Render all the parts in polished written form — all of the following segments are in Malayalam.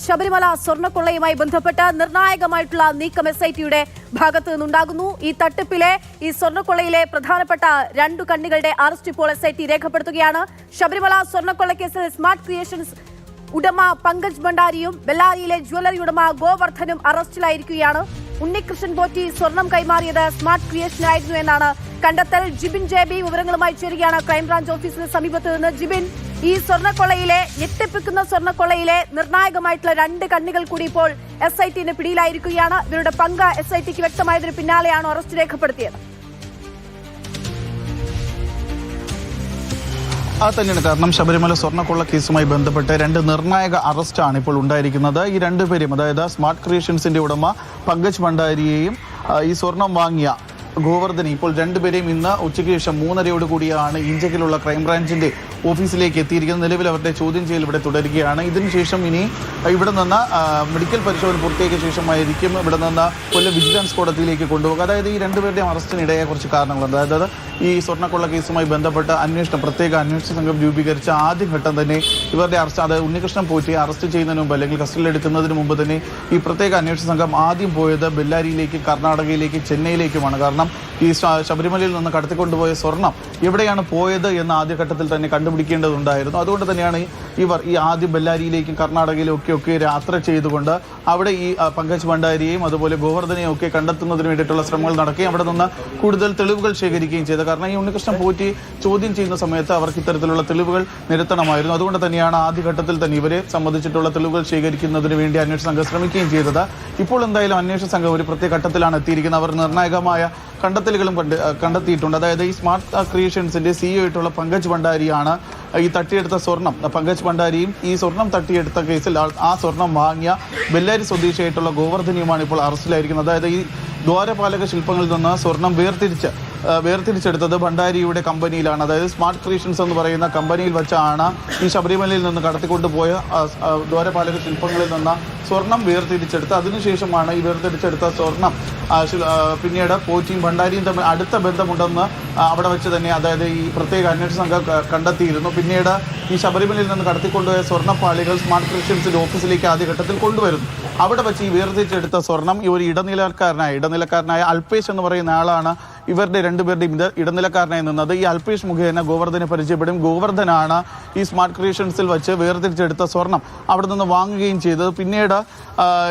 ശബരിമല സ്വർണ്ണക്കൊള്ളയുമായി ബന്ധപ്പെട്ട് നിർണായകമായിട്ടുള്ള നീക്കം SITയുടെ ഭാഗത്തു നിന്നുണ്ടാകുന്നു. ഈ തട്ടിപ്പിലെ ഈ സ്വർണ്ണക്കൊള്ളയിലെ പ്രധാനപ്പെട്ട രണ്ടു കണ്ണികളുടെ അറസ്റ്റ് ഇപ്പോൾ SIT രേഖപ്പെടുത്തുകയാണ്. ശബരിമല സ്വർണ്ണക്കൊള്ളക്കേസിൽ സ്മാർട്ട് ക്രിയേഷൻസ് ഉടമ പങ്കജ് ഭണ്ഡാരിയും ബെല്ലാരിയിലെ ജ്വല്ലറി ഉടമ ഗോവർദ്ധനും അറസ്റ്റിലായിരിക്കുകയാണ്. ഉണ്ണികൃഷ്ണൻ പോറ്റി സ്വർണം കൈമാറിയത് സ്മാർട്ട് ക്രിയേഷനായിരുന്നു എന്നാണ് കണ്ടെത്തൽ. ജിബിൻ JB വിവരങ്ങളുമായി ചേരുകയാണ് ക്രൈംബ്രാഞ്ച് ഓഫീസിന് സമീപത്ത് നിന്ന്. ജിബിൻ, ഈ സ്വർണ്ണക്കൊള്ളയിലെ ഞെട്ടിപ്പിക്കുന്ന സ്വർണ്ണക്കൊള്ളയിലെ നിർണായകമായിട്ടുള്ള രണ്ട് കണ്ണികൾ കൂടി ഇപ്പോൾ SITന് പിടിയിലായിരിക്കുകയാണ്. ഇവരുടെ പങ്ക് SITക്ക് വ്യക്തമായതിന് പിന്നാലെയാണ് അറസ്റ്റ് രേഖപ്പെടുത്തിയത്. തന്നെയാണ് കാരണം ശബരിമല സ്വർണ്ണക്കൊള്ള കേസുമായി ബന്ധപ്പെട്ട് രണ്ട് നിർണായക അറസ്റ്റാണ് ഇപ്പോൾ ഉണ്ടായിരിക്കുന്നത്. ഈ രണ്ടുപേരും, അതായത് സ്മാർട്ട് ക്രിയേഷൻസിന്റെ ഉടമ പങ്കജ് ഭണ്ഡാരിയെയും ഈ സ്വർണം വാങ്ങിയ ഗോവർദ്ധനെ, ഇപ്പോൾ രണ്ടുപേരെയും ഇന്ന് ഉച്ചയ്ക്ക് ശേഷം 3:30 കൂടിയാണ് ഇഞ്ചക്കിലുള്ള ക്രൈംബ്രാഞ്ചിന്റെ ഓഫീസിലേക്ക് എത്തിയിരിക്കുന്നത്. നിലവിൽ അവരുടെ ചോദ്യം ചെയ്യൽ ഇവിടെ തുടരുകയാണ്. ഇതിനുശേഷം ഇനി ഇവിടെ നിന്ന് മെഡിക്കൽ പരിശോധന പൂർത്തിയാക്കിയ ശേഷമായിരിക്കും ഇവിടെ നിന്ന് കൊല്ലം വിജിലൻസ് കോടതിയിലേക്ക് കൊണ്ടുപോകുക. അതായത് ഈ രണ്ടുപേരുടെയും അറസ്റ്റിനിടയായ കുറച്ച് കാരണങ്ങളുണ്ട്. അതായത് ഈ സ്വർണ്ണക്കൊള്ള കേസുമായി ബന്ധപ്പെട്ട പ്രത്യേക അന്വേഷണ സംഘം രൂപീകരിച്ച ആദ്യഘട്ടം തന്നെ ഇവരുടെ അറസ്റ്റ്, അതായത് ഉണ്ണികൃഷ്ണൻ പോറ്റിയെ അറസ്റ്റ് ചെയ്യുന്നതിന് മുമ്പ് അല്ലെങ്കിൽ കസ്റ്റഡിയിലെടുക്കുന്നതിന് മുമ്പ് തന്നെ ഈ പ്രത്യേക അന്വേഷണ സംഘം ആദ്യം പോയത് ബെല്ലാരിയിലേക്ക്, കർണാടകയിലേക്ക്, ചെന്നൈയിലേക്കുമാണ്. കാരണം ഈ ശബരിമലയിൽ നിന്ന് കടത്തിക്കൊണ്ടുപോയ സ്വർണം എവിടെയാണ് പോയത് എന്ന് ആദ്യഘട്ടത്തിൽ തന്നെ കണ്ടുപിടിക്കേണ്ടതുണ്ടായിരുന്നു. അതുകൊണ്ട് തന്നെയാണ് ഇവർ ഈ ആദ്യം ബെല്ലാരിയിലേക്കും കർണാടകയിലും ഒക്കെ യാത്ര ചെയ്തുകൊണ്ട് അവിടെ ഈ പങ്കജ് ഭണ്ഡാരിയെയും അതുപോലെ ഗോവർദ്ധനെയും ഒക്കെ കണ്ടെത്തുന്നതിന് വേണ്ടിയിട്ടുള്ള ശ്രമങ്ങൾ നടക്കുകയും അവിടെ നിന്ന് കൂടുതൽ തെളിവുകൾ ശേഖരിക്കുകയും ചെയ്തത്. കാരണം ഈ ഉണ്ണികൃഷ്ണൻ പോറ്റി ചോദ്യം ചെയ്യുന്ന സമയത്ത് അവർക്ക് ഇത്തരത്തിലുള്ള തെളിവുകൾ നിരത്തണമായിരുന്നു. അതുകൊണ്ട് തന്നെയാണ് ആദ്യഘട്ടത്തിൽ തന്നെ ഇവരെ സംബന്ധിച്ചിട്ടുള്ള തെളിവുകൾ ശേഖരിക്കുന്നതിന് വേണ്ടി അന്വേഷണ സംഘം ശ്രമിക്കുകയും ചെയ്തത്. ഇപ്പോൾ എന്തായാലും അന്വേഷണ സംഘം ഒരു പ്രത്യേക ഘട്ടത്തിലാണ് എത്തിയിരിക്കുന്നത്. അവർ നിർണായകമായ കണ്ടെത്തലുകളും കണ്ടെത്തിയിട്ടുണ്ട്. അതായത് ഈ സ്മാർട്ട് ക്രിയേഷൻസിന്റെ CEO ആയിട്ടുള്ള പങ്കജ് ഭണ്ഡാരിയാണ് ഈ തട്ടിയെടുത്ത സ്വർണം. പങ്കജ് ഭണ്ഡാരിയും ഈ സ്വർണം തട്ടിയെടുത്ത കേസിൽ ആ സ്വർണം വാങ്ങിയ ബെല്ലാരി സ്വദേശിയായിട്ടുള്ള ഗോവർദ്ധനിയുമാണ് ഇപ്പോൾ അറസ്റ്റിലായിരിക്കുന്നത്. അതായത് ഈ ദ്വാരപാലക ശില്പങ്ങളിൽ നിന്ന് സ്വർണം വേർതിരിച്ചെടുത്തത് ഭണ്ഡാരിയുടെ കമ്പനിയിലാണ്. അതായത് സ്മാർട്ട് ക്രിയേഷൻസ് എന്ന് പറയുന്ന കമ്പനിയിൽ വെച്ചാണ് ഈ ശബരിമലയിൽ നിന്ന് കടത്തിക്കൊണ്ടുപോയ ദ്വാരപാലക ശില്പങ്ങളിൽ നിന്ന് സ്വർണം വേർതിരിച്ചെടുത്ത് അതിനുശേഷമാണ് ഈ വേർതിരിച്ചെടുത്ത സ്വർണം പിന്നീട് പോറ്റിയും ഭണ്ഡാരിയും തമ്മിൽ അടുത്ത ബന്ധമുണ്ടെന്ന് അവിടെ വെച്ച് തന്നെ, അതായത് ഈ പ്രത്യേക അന്വേഷണ സംഘം കണ്ടെത്തിയിരുന്നു. പിന്നീട് ഈ ശബരിമലയിൽ നിന്ന് കടത്തിക്കൊണ്ടുപോയ സ്വർണ്ണപ്പാളികൾ സ്മാർട്ട് ക്രിയേഷൻസിന്റെ ഓഫീസിലേക്ക് ആദ്യഘട്ടത്തിൽ കൊണ്ടുവരുന്നു. അവിടെ വെച്ച് ഈ വേർതിരിച്ചെടുത്ത സ്വർണം ഈ ഒരു ഇടനിലക്കാരനായ അൽപേഷ് എന്ന് പറയുന്ന ആളാണ് ഇവരുടെ രണ്ടുപേരുടെയും ഇടനിലക്കാരനായി നിന്നത്. ഈ അൽപേഷ് മുഖേന ഗോവർദ്ധനെ പരിചയപ്പെടും. ഗോവർദ്ധനാണ് ഈ സ്മാർട്ട് ക്രിയേഷൻസിൽ വെച്ച് വേർതിരിച്ചെടുത്ത സ്വർണം അവിടെ നിന്ന് വാങ്ങുകയും ചെയ്തത്. പിന്നീട്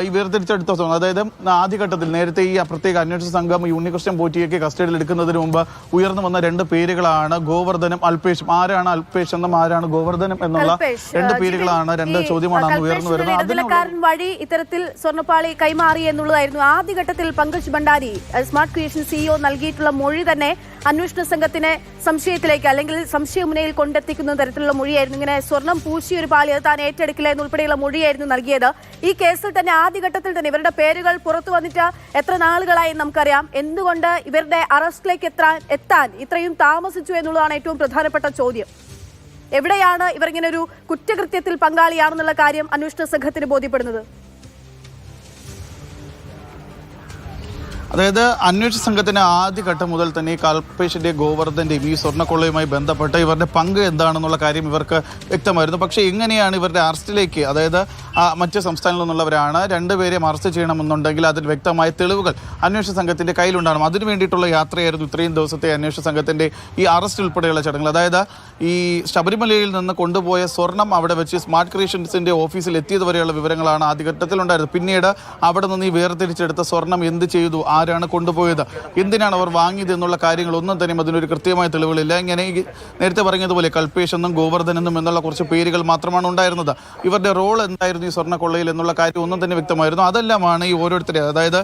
ഈ വേർതിരിച്ചെടുത്ത സ്വർണം, അതായത് ആദ്യഘട്ടത്തിൽ നേരത്തെ ഈ പ്രത്യേക അന്വേഷണ സംഘം ഈ ഉണ്ണികൃഷ്ണൻ പോറ്റിയൊക്കെ കസ്റ്റഡിയിൽ എടുക്കുന്നതിന് മുമ്പ് ഉയർന്നു വന്ന രണ്ട് പേരുകളാണ് ഗോവർദ്ധനും അൽപേഷും. ആരാണ് അൽപേഷ് എന്നും ആരാണ് ഗോവർദ്ധനും എന്നുള്ള രണ്ട് പേരുകളാണ്, രണ്ട് ചോദ്യമാണ് അന്ന് ഉയർന്നു വരുന്നത്. വഴി ഇത്തരത്തിൽ സ്വർണ്ണപ്പാളി കൈമാറി എന്നുള്ളതായിരുന്നു ആദ്യഘട്ടത്തിൽ Pankaj Bhandari smart creation CEO നൽകിയിട്ടുള്ള മൊഴി തന്നെ അന്വേഷണ സംഘത്തിന് സംശയത്തിലേക്ക് അല്ലെങ്കിൽ സംശയമുനയിൽ കൊണ്ടെത്തിക്കുന്ന തരത്തിലുള്ള മൊഴിയായിരുന്നു. ഇങ്ങനെ സ്വർണം പൂശിയ ഒരു പാളി അത് താൻ ഏറ്റെടുക്കില്ല എന്നുൾപ്പെടെയുള്ള മൊഴിയായിരുന്നു നൽകിയത്. ഈ കേസിൽ തന്നെ ആദ്യഘട്ടത്തിൽ തന്നെ ഇവരുടെ പേരുകൾ പുറത്തു വന്നിട്ട് എത്ര നാളുകളായി നമുക്കറിയാം. എന്തുകൊണ്ട് ഇവരുടെ അറസ്റ്റിലേക്ക് എത്താൻ ഇത്രയും താമസിച്ചു എന്നുള്ളതാണ് ഏറ്റവും പ്രധാനപ്പെട്ട ചോദ്യം. എവിടെയാണ് ഇവർ ഇങ്ങനെ ഒരു കുറ്റകൃത്യത്തിൽ പങ്കാളിയാണെന്നുള്ള കാര്യം അന്വേഷണ സംഘത്തിന് ബോധ്യപ്പെടുന്നത്? അതായത് അന്വേഷണ സംഘത്തിന് ആദ്യഘട്ടം മുതൽ തന്നെ അൽപേഷിന്റെ ഗോവർദ്ധന്റെയും ഈ സ്വർണ്ണക്കൊള്ളയുമായി ബന്ധപ്പെട്ട് ഇവരുടെ പങ്ക് എന്താണെന്നുള്ള കാര്യം ഇവർക്ക് വ്യക്തമായിരുന്നു. പക്ഷേ എങ്ങനെയാണ് ഇവരുടെ അറസ്റ്റിലേക്ക്, അതായത് മറ്റ് സംസ്ഥാനങ്ങളിൽ നിന്നുള്ളവരാണ്, രണ്ടുപേരെയും അറസ്റ്റ് ചെയ്യണമെന്നുണ്ടെങ്കിൽ അതിൽ വ്യക്തമായ തെളിവുകൾ അന്വേഷണ സംഘത്തിന്റെ കയ്യിലുണ്ടാകണം. അതിനു വേണ്ടിയിട്ടുള്ള യാത്രയായിരുന്നു ഇത്രയും ദിവസത്തെ അന്വേഷണ സംഘത്തിന്റെ ഈ അറസ്റ്റ് ഉൾപ്പെടെയുള്ള ചടങ്ങുകൾ. അതായത് ഈ ശബരിമലയിൽ നിന്ന് കൊണ്ടുപോയ സ്വർണം അവിടെ വെച്ച് സ്മാർട്ട് ക്രിയേഷൻസിന്റെ ഓഫീസിൽ എത്തിയത് വരെയുള്ള വിവരങ്ങളാണ് ആദ്യഘട്ടത്തിലുണ്ടായിരുന്നത്. പിന്നീട് അവിടെ നിന്ന് ഈ വേർതിരിച്ചെടുത്ത സ്വർണം എന്ത് ചെയ്തു, ആരാണ് കൊണ്ടുപോയത്, എന്തിനാണ് അവർ വാങ്ങിയത് എന്നുള്ള കാര്യങ്ങളൊന്നും തന്നെ അതിനൊരു കൃത്യമായ തെളിവുകളില്ല. ഇങ്ങനെ നേരത്തെ പറഞ്ഞതുപോലെ അൽപേഷ് എന്നും ഗോവർദ്ധൻ എന്നും എന്നുള്ള കുറച്ച് പേരുകൾ മാത്രമാണ് ഉണ്ടായിരുന്നത്. ഇവരുടെ റോൾ എന്തായിരുന്നു ഈ സ്വർണ്ണക്കൊള്ളയിൽ എന്നുള്ള കാര്യം ഒന്നും തന്നെ വ്യക്തമായിരുന്നു. അതെല്ലാമാണ് ഈ ഓരോരുത്തരെ, അതായത്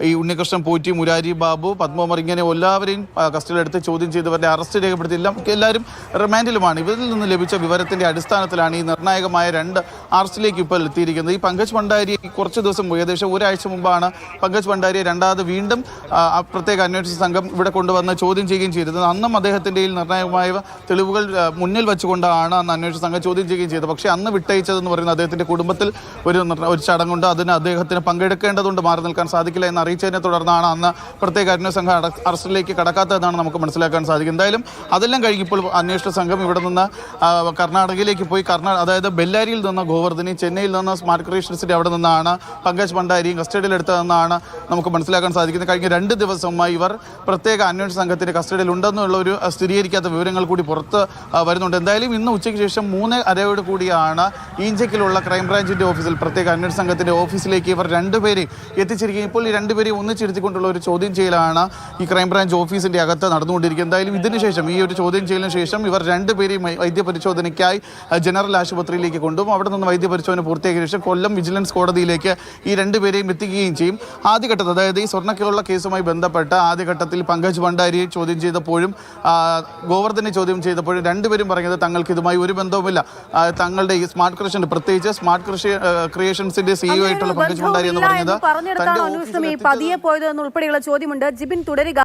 ഈ ഉണ്ണികൃഷ്ണൻ പോറ്റി, മുരാരി ബാബു, പത്മകുമാർ, ഇങ്ങനെ എല്ലാവരെയും കസ്റ്റഡിയിലെടുത്ത് ചോദ്യം ചെയ്തവരുടെ അറസ്റ്റ് രേഖപ്പെടുത്തിയില്ല. എല്ലാവരും റിമാൻഡിലുമാണ്. ഇവരിൽ നിന്ന് ലഭിച്ച വിവരത്തിന്റെ അടിസ്ഥാനത്തിലാണ് ഈ നിർണായകമായ രണ്ട് അറസ്റ്റിലേക്ക് ഇപ്പോൾ എത്തിയിരിക്കുന്നത്. ഈ പങ്കജ് ഭണ്ഡാരി കുറച്ച് ദിവസം, ഏകദേശം ഒരാഴ്ച മുമ്പാണ് പങ്കജ് ഭണ്ഡാരിയെ രണ്ടാമത് വീണ്ടും പ്രത്യേക അന്വേഷണ സംഘം ഇവിടെ കൊണ്ടുവന്ന് ചോദ്യം ചെയ്യുകയും ചെയ്തത്. അന്നും അദ്ദേഹത്തിന്റെ നിർണായകമായ തെളിവുകൾ മുന്നിൽ വെച്ചുകൊണ്ടാണ് അന്ന് അന്വേഷണ സംഘം ചോദ്യം ചെയ്യുകയും ചെയ്തത്. പക്ഷേ അന്ന് വിട്ടയച്ചതെന്ന് പറയുന്നത് അദ്ദേഹത്തിന്റെ കുടുംബത്തിൽ ഒരു ചടങ്ങുണ്ട്, അതിന് അദ്ദേഹത്തിന് പങ്കെടുക്കേണ്ടതുണ്ട്, മാറി നിൽക്കാൻ സാധിക്കില്ല എന്ന് അറിയിച്ചതിനെ തുടർന്നാണ് അന്ന് പ്രത്യേക അന്വേഷണ സംഘം അറസ്റ്റിലേക്ക് കടക്കാത്തതെന്നാണ് നമുക്ക് മനസ്സിലാക്കാൻ സാധിക്കും. എന്തായാലും അതെല്ലാം കഴിഞ്ഞപ്പോൾ അന്വേഷണ സംഘം ഇവിടെ നിന്ന് കർണാടകയിലേക്ക് പോയി, അതായത് ബെല്ലാരിയിൽ നിന്ന് ഗോവർദ്ധനി. ചെന്നൈയിൽ നിന്ന് സ്മാർട്ട് ക്രിയേഷൻസിന്റെ അവിടെ നിന്നാണ് പങ്കജ് ഭണ്ഡാരിയും കസ്റ്റഡിയിലെടുത്തതെന്നാണ് നമുക്ക് മനസ്സിലാക്കാൻ സാധിക്കുന്നത്. കഴിഞ്ഞ 2 ദിവസമായി ഇവർ പ്രത്യേക അന്വേഷണ സംഘത്തിന്റെ കസ്റ്റഡിയിൽ ഉണ്ടെന്നുള്ള ഒരു സ്ഥിരീകരിക്കാത്ത വിവരങ്ങൾ കൂടി പുറത്ത് വരുന്നുണ്ട്. എന്തായാലും ഇന്ന് ഉച്ചയ്ക്ക് ശേഷം 3:30 കൂടിയാണ് ഈഞ്ചക്കിലുള്ള ക്രൈംബ്രാഞ്ചിന്റെ ഓഫീസിൽ, പ്രത്യേക അന്വേഷണ സംഘത്തിന്റെ ഓഫീസിലേക്ക് ഇവർ രണ്ടുപേരെയും എത്തിച്ചിരിക്കുകയും ഇപ്പോൾ ഈ രണ്ടുപേരെയും ഒന്നിച്ചിരുത്തിക്കൊണ്ടുള്ള ഒരു ചോദ്യം ചെയ്യലാണ് ഈ ക്രൈംബ്രാഞ്ച് ഓഫീസിന്റെ അകത്ത് നടന്നുകൊണ്ടിരിക്കുന്നത്. എന്തായാലും ഇതിനുശേഷം, ഈ ഒരു ചോദ്യം ചെയ്യലിന് ശേഷം ഇവർ രണ്ടുപേരെയും വൈദ്യപരിശോധനയ്ക്കായി ജനറൽ ആശുപത്രിയിലേക്ക് കൊണ്ടുപോകും. അവിടെ നിന്ന് വൈദ്യപരിശോധന പൂർത്തിയാക്കിയ ശേഷം കൊല്ലം വിജിലൻസ് കോടതിയിലേക്ക് ഈ രണ്ടുപേരെയും എത്തിക്കുകയും ചെയ്യും. ആദ്യഘട്ടത്തിൽ, അതായത് ഈ സ്വർണ്ണക്കിലുള്ള കേസുമായി ബന്ധപ്പെട്ട് ആദ്യഘട്ടത്തിൽ പങ്കജ് ഭണ്ഡാരിയെ ചോദ്യം ചെയ്തപ്പോഴും ഗോവർദ്ധനെ ചോദ്യം ചെയ്തപ്പോഴും രണ്ടുപേരും പറഞ്ഞത് തങ്ങൾക്ക് ഇതുമായി ഒരു ബന്ധവുമില്ല. തങ്ങളുടെ ഈ സ്മാർട്ട് ക്രിയേഷൻ, പ്രത്യേകിച്ച് സ്മാർട്ട് ക്രിയേഷൻസിന്റെ സിഇഒ ആയിട്ടുള്ള പങ്കജ് ഭണ്ഡാരി എന്ന് പറഞ്ഞത് പതിയെ പോയത് എന്നുൾപ്പെടെയുള്ള ചോദ്യമുണ്ട്. ജിബിൻ തുടരുക.